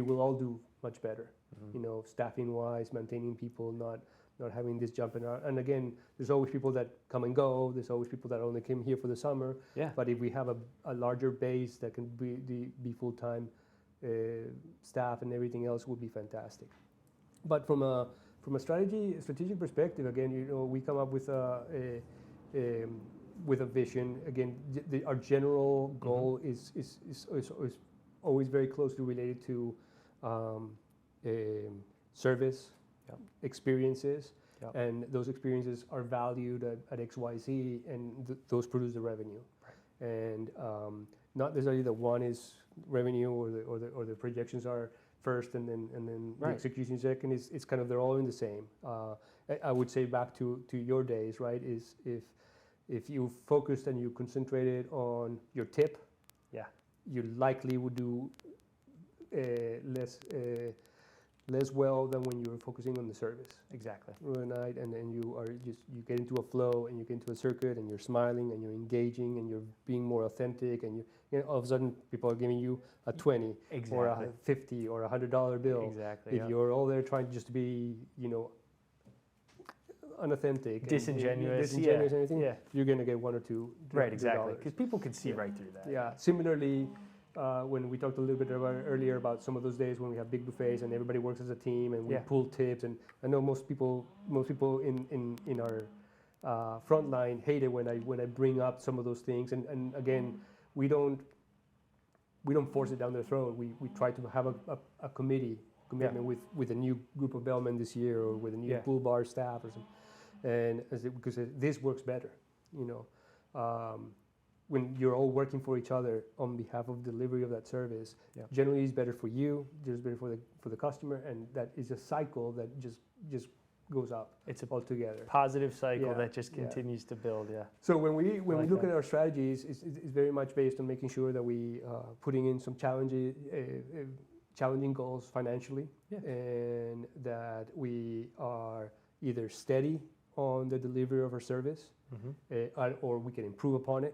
B: will all do much better. Staffing wise, maintaining people, not having this jumping out. And again, there's always people that come and go. There's always people that only came here for the summer. But if we have a larger base that can be full-time staff and everything else, would be fantastic. But from a strategic perspective, again, we come up with a vision. Again, our general goal is always very closely related to service, experiences, and those experiences are valued at XYZ, and those produce the revenue. Right. And not necessarily that one is revenue or the projections are first, and then the execution second. It's kind of, they're all in the same. I would say back to your days, right? Is if you focused and you concentrated on your tip, you likely would do less well than when you're focusing on the service.
A: Exactly.
B: Right, and then you get into a flow, and you get into a circuit, and you're smiling, and you're engaging, and you're being more authentic, and all of a sudden people are giving you a 20 or a 50 or $100 bill.
A: Exactly.
B: If you're all there trying just to be, unauthentic,
A: disingenuous
B: and anything, you're going to get one or two.
A: Right, exactly. Because people can see right through that.
B: Yeah. Similarly, when we talked a little bit earlier about some of those days when we have big buffets and everybody works as a team and we pull tips, and I know most people in our front line hate it when I bring up some of those things, and again, we don't force it down their throat. We try to have a commitment with a new group of bellmen this year, or with a new pool bar staff or something, and because this works better, when you're all working for each other on behalf of delivery of that service, generally it's better for you, just better for the customer, and that is a cycle that just goes up. It's all together.
A: Positive cycle that just continues to build.
B: So when we look at our strategies, it's very much based on making sure that we putting in some challenging goals financially, and that we are either steady on the delivery of our service, or we can improve upon it.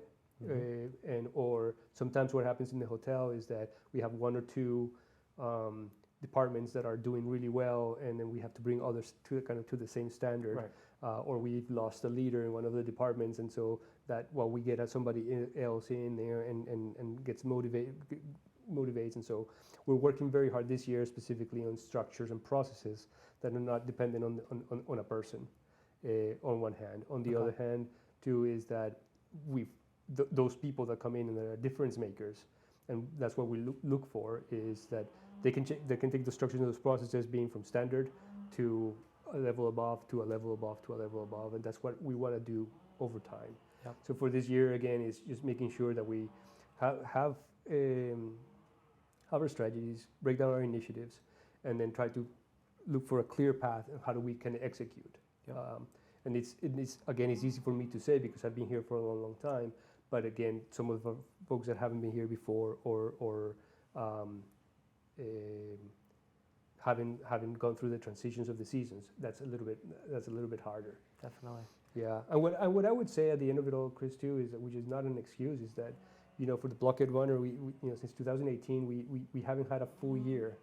B: Or sometimes what happens in the hotel is that we have one or two departments that are doing really well, and then we have to bring others to the same standard, or we've lost a leader in one of the departments, and so that we get somebody else in there and gets motivates, and so we're working very hard this year specifically on structures and processes that are not dependent on a person, on one hand. On the other hand, too, is that those people that come in and are difference makers, and that's what we look for, is that they can take the structure of those processes being from standard to a level above to a level above to a level above, and that's what we want to do over time.
A: Yep.
B: So for this year, again, is just making sure that we have our strategies, break down our initiatives, and then try to look for a clear path of how do we can execute.
A: Yep.
B: And it's again, it's easy for me to say because I've been here for a long time. But again, some of the folks that haven't been here before or haven't gone through the transitions of the seasons, that's a little bit harder.
A: Definitely.
B: Yeah, and what I would say at the end of it all, Chris, too, is that, which is not an excuse, is that, you know, for the Blockade Runner, we since 2018, we haven't had a full year,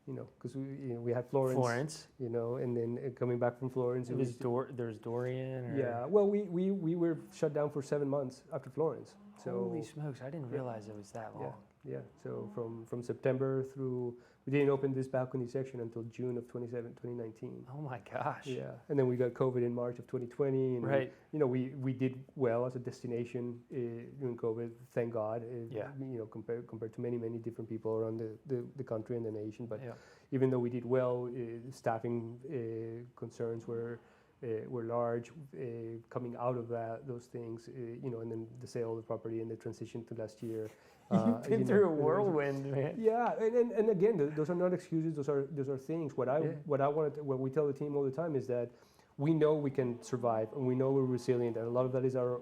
B: you know, because we had Florence, you know, and then coming back from Florence,
A: it was there's Dorian. Or?
B: Yeah, well, we were shut down for 7 months after Florence. So
A: holy smokes, I didn't realize it was that long.
B: Yeah. So from September through, we didn't open this balcony section until June of 2019.
A: Oh my gosh.
B: Yeah, and then we got COVID in March of 2020, and
A: right.
B: we did well as a destination during COVID, thank God.
A: Yeah.
B: You know, compared to many different people around the country and the nation. But
A: yeah.
B: even though we did well, staffing concerns were large. Coming out of those things, you know, and then the sale of the property and the transition to last year.
A: You've been through a whirlwind, man.
B: Yeah, and again, those are not excuses. Those are things. What we tell the team all the time is that we know we can survive, and we know we're resilient, and a lot of that is our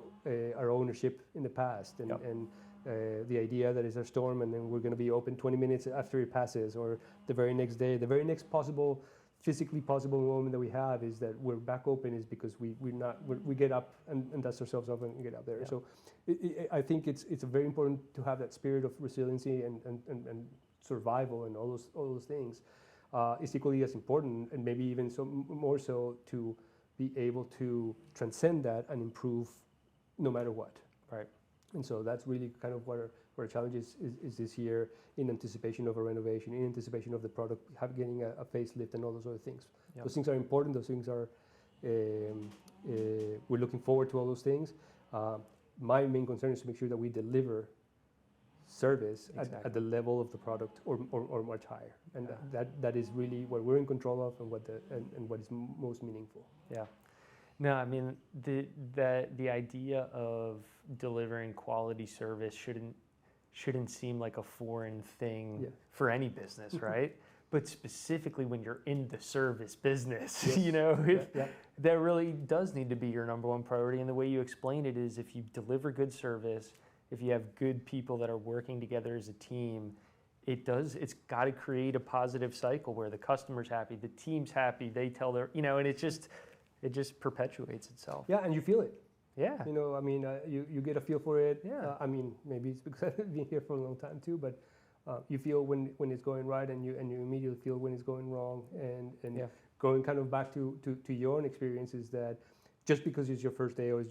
B: ownership in the past, and,
A: yep.
B: and the idea that it's a storm, and then we're going to be open 20 minutes after it passes, or the very next day, the very next physically possible moment that we have is that we're back open is because we get up and dust ourselves off and get up there. Yeah. So I think it's very important to have that spirit of resiliency and survival and all those things. It's equally as important, and maybe even more so, to be able to transcend that and improve no matter what.
A: Right.
B: And so that's really kind of what our challenge is this year, in anticipation of a renovation, in anticipation of the product getting a facelift and all those other things. Yep. Those things are important. Those things are, we're looking forward to all those things. My main concern is to make sure that we deliver service exactly. at the level of the product or much higher. And that is really what we're in control of, and what is most meaningful.
A: Yeah. No, I mean, the idea of delivering quality service shouldn't seem like a foreign thing for any business, right? But specifically when you're in the service business, yes. You know, that really does need to be your number one priority. And the way you explain it is, if you deliver good service, if you have good people that are working together as a team, it's got to create a positive cycle where the customer's happy, the team's happy, they tell their, you know, and it just perpetuates itself.
B: Yeah, and you feel it.
A: Yeah.
B: You know, I mean, you get a feel for it.
A: Yeah.
B: I mean, maybe it's because I've been here for a long time too, but you feel when it's going right, and you immediately feel when it's going wrong. And going kind of back to your own experiences, that just because it's your first day, or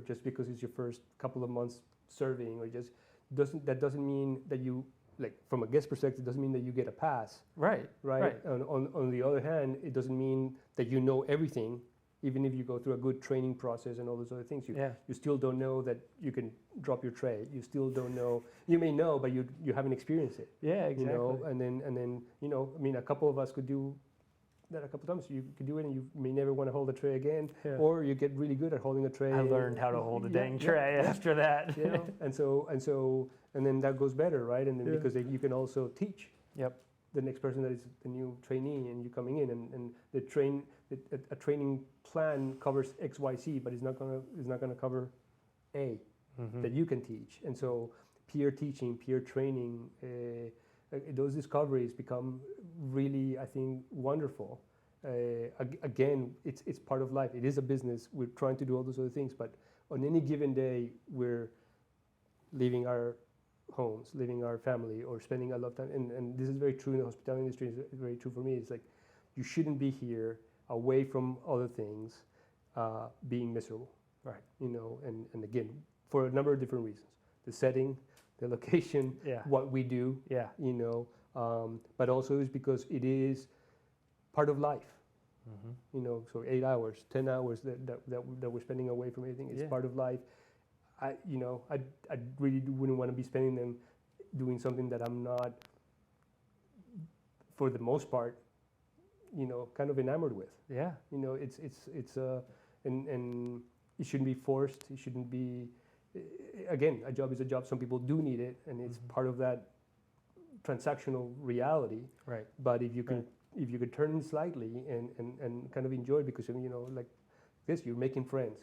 B: just because it's your first couple of months serving, or just doesn't mean that you, like, from a guest perspective, doesn't mean that you get a pass.
A: Right.
B: On the other hand, it doesn't mean that you know everything. Even if you go through a good training process and all those other things, you still don't know that you can drop your tray. You still don't know. You may know, but you haven't experienced it.
A: Yeah, exactly.
B: You know, and then you know, I mean, a couple of us could do that a couple times. You could do it, and you may never want to hold a tray again, or you get really good at holding a tray.
A: I learned how to hold a dang tray after that.
B: You know, and then that goes better, right? And then because you can also teach.
A: Yep.
B: The next person that is the new trainee, and you coming in, and a training plan covers X, Y, Z, but it's not gonna cover A that you can teach. And so peer teaching, peer training, those discoveries become really, I think, wonderful. Again, it's part of life. It is a business. We're trying to do all those other things, but on any given day, we're leaving our homes, leaving our family, or spending a lot of time, and this is very true in the hospitality industry, it's very true for me. It's like, you shouldn't be here away from other things, being miserable.
A: Right.
B: You know, and again, for a number of different reasons. The setting, the location, what we do, you know, but also is because it is part of life. You know, so 8 hours, 10 hours that we're spending away from anything is part of life. I really wouldn't want to be spending them doing something that I'm not, for the most part, kind of enamored with.
A: Yeah.
B: And it shouldn't be forced. It shouldn't be. Again, a job is a job. Some people do need it, and it's part of that transactional reality.
A: Right.
B: But if you can, if you could turn slightly and kind of enjoy it, because like this, you're making friends.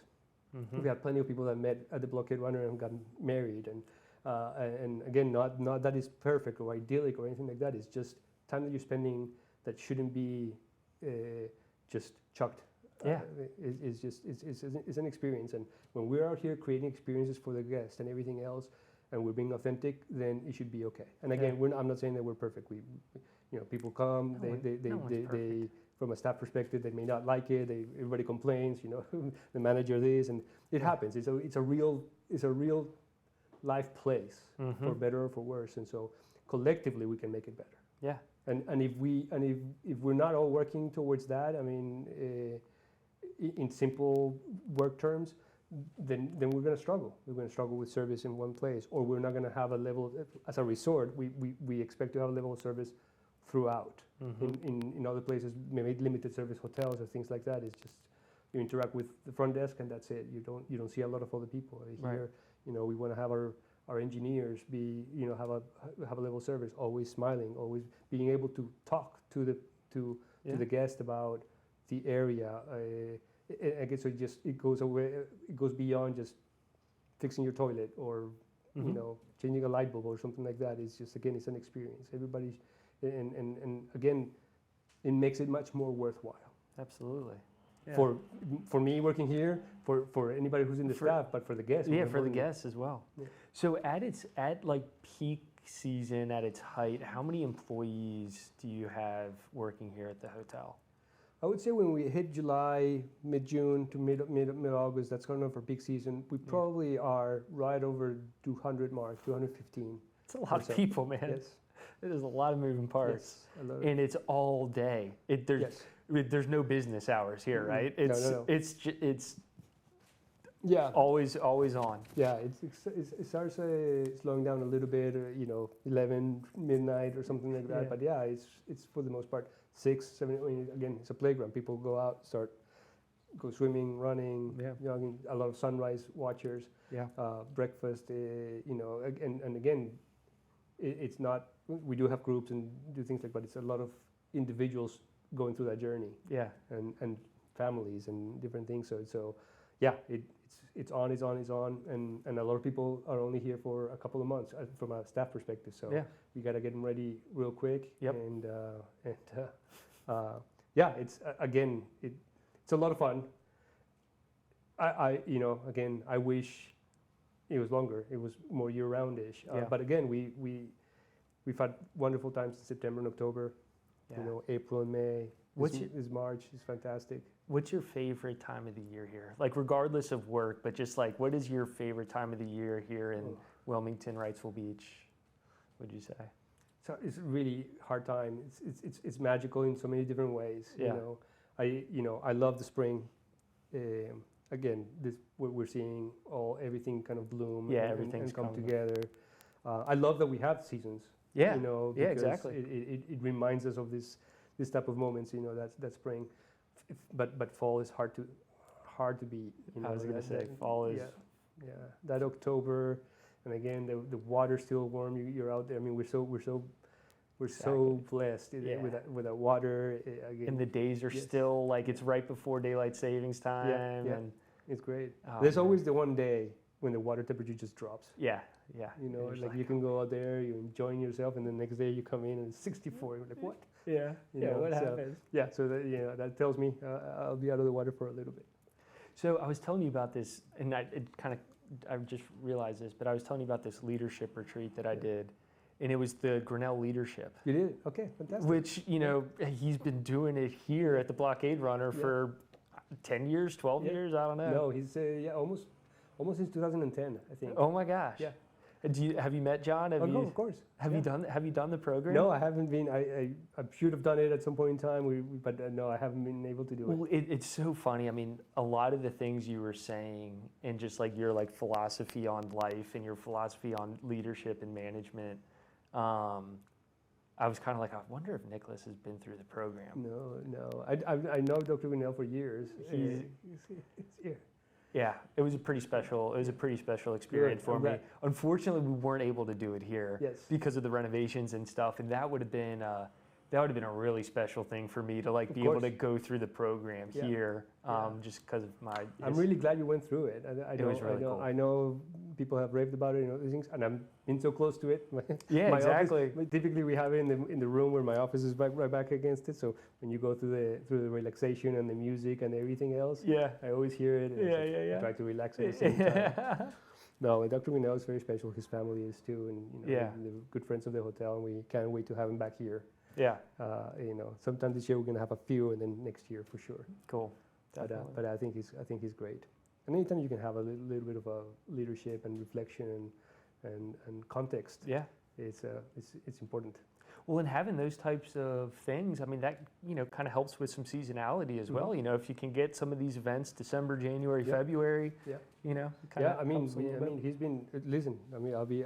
B: We have plenty of people that met at the Blockade Runner and got married, and again, not that it's perfect or idyllic or anything like that. It's just time that you're spending that shouldn't be just chucked.
A: Yeah.
B: It's an experience, and when we're out here creating experiences for the guests and everything else, and we're being authentic, then it should be okay. And again, I'm not saying that we're perfect. We people come, they from a staff perspective, they may not like it. Everybody complains, the manager this, and it happens. It's a real life place, for better or for worse. And so collectively, we can make it better.
A: Yeah.
B: And if we're not all working towards that, I mean, in simple work terms, then we're going to struggle. We're going to struggle with service in one place, or we're not going to have a level as a resort. We expect to have a level of service throughout. In other places, maybe limited service hotels or things like that. It's just you interact with the front desk and that's it. You don't see a lot of other people here. We want to have our engineers be have a level of service, always smiling, always being able to talk to the guest about the area. I guess it goes beyond just fixing your toilet or changing a light bulb or something like that. It's just, again, it's an experience. Everybody's and again, it makes it much more worthwhile.
A: Absolutely. Yeah.
B: For me working here, for anybody who's in the staff, but for the guests.
A: Yeah, for the guests as well.
B: Yeah.
A: So at like peak season, at its height, how many employees do you have working here at the hotel?
B: I would say when we hit July, mid-June to mid-August, that's kind of our peak season. We probably are right over 200 mark, 215.
A: It's a lot of people, man.
B: Yes.
A: It is a lot of moving parts.
B: Yes,
A: and it's all day. There's no business hours here, right?
B: No.
A: It's
B: yeah,
A: always on.
B: Yeah, it starts slowing down a little bit, 11 midnight or something like that.
A: Yeah.
B: But yeah, it's for the most part 6, 7. I mean, again, it's a playground. People go out, go swimming, running.
A: Yeah.
B: A lot of sunrise watchers.
A: Yeah.
B: Breakfast. And again, it's not. We do have groups and do things like, but it's a lot of individuals going through that journey.
A: Yeah.
B: And families and different things. So yeah, it's on, and a lot of people are only here for a couple of months from a staff perspective. So we got to get them ready real quick.
A: Yep.
B: And it's again, it's a lot of fun. I wish it was longer. It was more year-round-ish. But again, we've had wonderful times in September and October.
A: Yeah.
B: April and May. This March is fantastic.
A: What's your favorite time of the year here? Like, regardless of work, but just like, what is your favorite time of the year here in Wilmington, Wrightsville Beach? Would you say?
B: So it's a really hard time. It's magical in so many different ways.
A: Yeah.
B: I love the spring. Again, what we're seeing, everything kind of bloom.
A: Yeah,
B: and
A: everything's
B: come
A: coming.
B: together. I love that we have seasons.
A: Yeah.
B: Because
A: Exactly.
B: It reminds us of this type of moments. That spring, but fall is hard to beat.
A: I was gonna say fall is.
B: Yeah. That October, and again the water's still warm. You're out there. I mean, we're so blessed with that water. Again,
A: and the days are still like it's right before daylight savings time.
B: Yeah.
A: And
B: it's great.
A: Oh,
B: There's
A: man.
B: always the one day when the water temperature just drops.
A: Yeah.
B: Like you can go out there, you're enjoying yourself, and the next day you come in and it's 64. You're like, what?
A: Yeah. What happens?
B: Yeah. So that tells me I'll be out of the water for a little bit.
A: So I was telling you about this, and I just realized this, but I was telling you about this leadership retreat that I did, and it was the Grinnell Leadership.
B: You did? Okay, fantastic.
A: Which, he's been doing it here at the Blockade Runner for 10 years, 12 years, I don't know.
B: No, he's almost since 2010, I think.
A: Oh my gosh.
B: Yeah.
A: Have you met John?
B: Oh, no, of course.
A: Have you done the program?
B: No, I haven't been. I should have done it at some point in time. But no, I haven't been able to do it.
A: Well, it's so funny. I mean, a lot of the things you were saying, and just like your like philosophy on life and your philosophy on leadership and management, I was kind of like, I wonder if Nicolas has been through the program.
B: No. I know Dr. Winnell for years. He's here.
A: Yeah, it was a pretty special experience for me. Unfortunately, we weren't able to do it here because of the renovations and stuff, and that would have been a really special thing for me to like be able to go through the program here, just because of my.
B: I'm really glad you went through it.
A: It was really cool.
B: I know people have raved about it, these things, and I'm been so close to it.
A: Yeah, exactly.
B: Typically, we have it in the room where my office is right back against it. So when you go through the relaxation and the music and everything else, I always hear it. And I try to relax at the same time. No, Dr. Winnell is very special. His family is too, and they're good friends of the hotel, and we can't wait to have him back here.
A: Yeah.
B: Sometime this year we're gonna have a few, and then next year for sure.
A: Cool.
B: But I think he's great. And anytime you can have a little bit of a leadership and reflection and context, it's important.
A: Well, and having those types of things, I mean, that kind of helps with some seasonality as well. If you can get some of these events December, January, February,
B: I mean, he's been. Listen, I mean, I'll be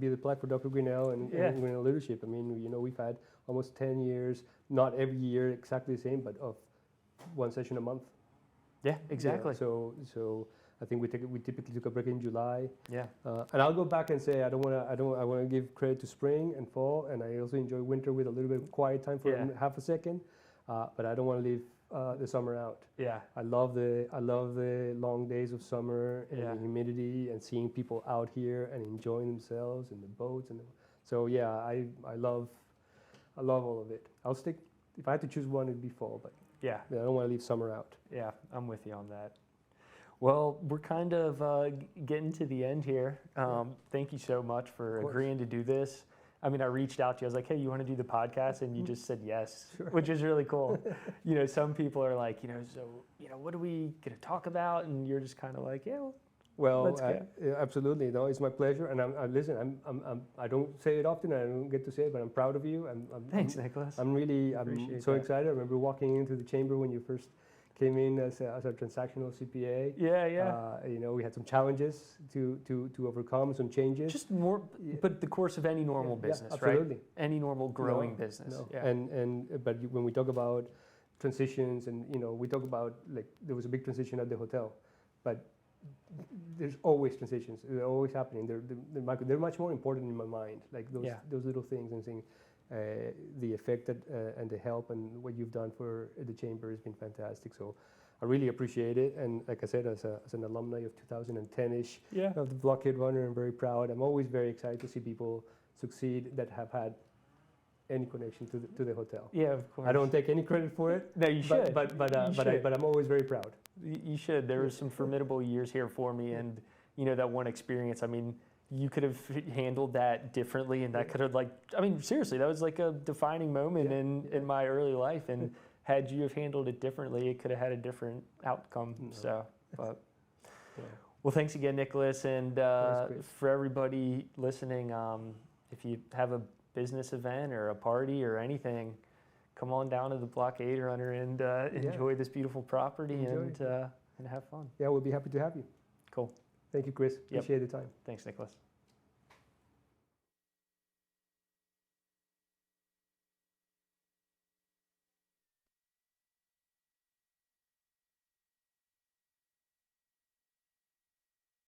B: the plug for Dr. Winnell and Winnell Leadership. I mean, we've had almost 10 years, not every year exactly the same, but of one session a month.
A: Yeah, exactly.
B: So I think we typically took a break in July.
A: Yeah.
B: And I'll go back and say I want to give credit to spring and fall, and I also enjoy winter with a little bit of quiet time for half a second. But I don't want to leave the summer out. Yeah. I love the long days of summer and the humidity and seeing people out here and enjoying themselves and the boats I love all of it. I'll stick. If I had to choose one, it'd be fall, but I don't want to leave summer out.
A: Yeah, I'm with you on that. Well, we're kind of getting to the end here. Thank you so much for agreeing to do this. I mean, I reached out to you. I was like, hey, you want to do the podcast? And you just said yes, which is really cool. Some people are like, what are we going to talk about? And you're just kind of like,
B: absolutely. No, it's my pleasure. And listen, I don't say it often. I don't get to say it, but I'm proud of you.
A: Thanks, Nicolas.
B: I'm so excited. I remember walking into the chamber when you first came in as a transactional CPA. We had some challenges to overcome, some changes.
A: Just more, but the course of any normal business,
B: absolutely.
A: Right? Any normal growing business.
B: No. Yeah. But when we talk about transitions, and we talk about like there was a big transition at the hotel, but there's always transitions. They're always happening. They're much more important in my mind. Like those little things and things. The effect and the help and what you've done for the chamber has been fantastic. So I really appreciate it. And like I said, as an alumni of 2010-ish of the Blockade Runner, I'm very proud. I'm always very excited to see people succeed that have had any connection to the hotel.
A: Yeah, of course.
B: I don't take any credit for it.
A: No, you should.
B: But I'm always very proud.
A: You should. There were some formidable years here for me, and that one experience. I mean, you could have handled that differently, and that could have seriously, that was like a defining moment in my early life. And had you have handled it differently, it could have had a different outcome. Well, thanks again, Nicolas, and for everybody listening, if you have a business event or a party or anything, come on down to the Blockade Runner and enjoy this beautiful property and have fun.
B: Yeah, we'll be happy to have you.
A: Cool.
B: Thank you, Chris. Appreciate the time.
A: Thanks, Nicolas.